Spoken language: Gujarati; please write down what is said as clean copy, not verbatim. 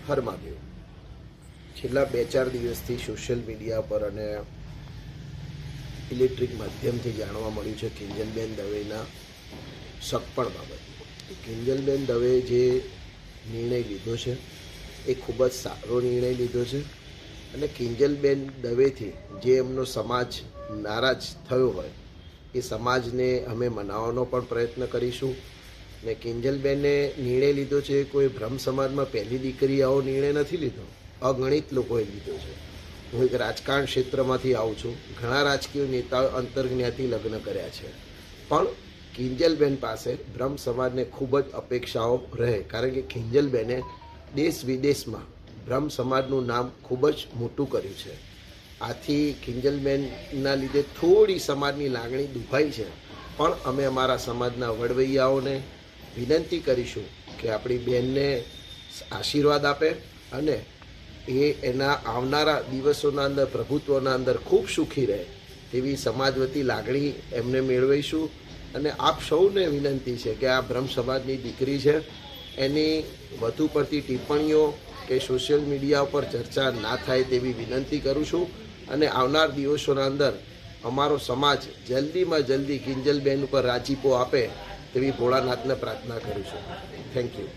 ફરમાવ્યું। છેલ્લા 2-4 દિવસથી સોશિયલ મીડિયા પર અને ઇલેક્ટ્રિક માધ્યમથી જાણવા મળ્યું છે કિંજલબેન દવેના સગપણ બાબત। કિંજલબેન દવે જે નિર્ણય લીધો છે એ ખૂબ જ સારો નિર્ણય લીધો છે અને કિંજલબેન દવેથી જે એમનો સમાજ નારાજ થયો હોય એ સમાજને અમે મનાવવાનો પણ પ્રયત્ન કરીશું। ને કિંજલબેને નિર્ણય લીધો છે કોઈ બ્રહ્મ સમાજમાં પહેલી દીકરી આવો નિર્ણય નથી લીધો, અગણિત લોકોએ લીધો છે। હું એક રાજકારણ ક્ષેત્રમાંથી આવું છું, ઘણા રાજકીય નેતાઓ અંતરજ્ઞાતિ લગ્ન કર્યા છે, પણ કિંજલબેન પાસે બ્રહ્મ સમાજને ખૂબ જ અપેક્ષાઓ રહે, કારણ કે કિંજલબેને દેશ વિદેશમાં બ્રહ્મ સમાજનું નામ ખૂબ જ મોટું કર્યું છે। આથી કિંજલબેનના લીધે થોડી સમાજની લાગણી દુભાઈ છે, પણ અમે અમારા સમાજના વડવૈયાઓને વિનંતી કરીશું કે આપણી બહેનને આશીર્વાદ આપે અને એ એના આવનારા દિવસોના અંદર પ્રભુત્વના અંદર ખૂબ સુખી રહે તેવી સમાજ વતી લાગણી એમને મેળવીશું। અને આપ સૌને વિનંતી છે કે આ બ્રહ્મ સમાજની દીકરી છે, એની વધુ પડતી ટિપ્પણીઓ કે સોશિયલ મીડિયા ઉપર ચર્ચા ના થાય તેવી વિનંતી કરું છું અને આવનાર દિવસોના અંદર અમારો સમાજ જલ્દીમાં જલ્દી કિંજલબેન ઉપર રાજીપો આપે તેવી ભોળાનાથને પ્રાર્થના કરું છું। Thank you.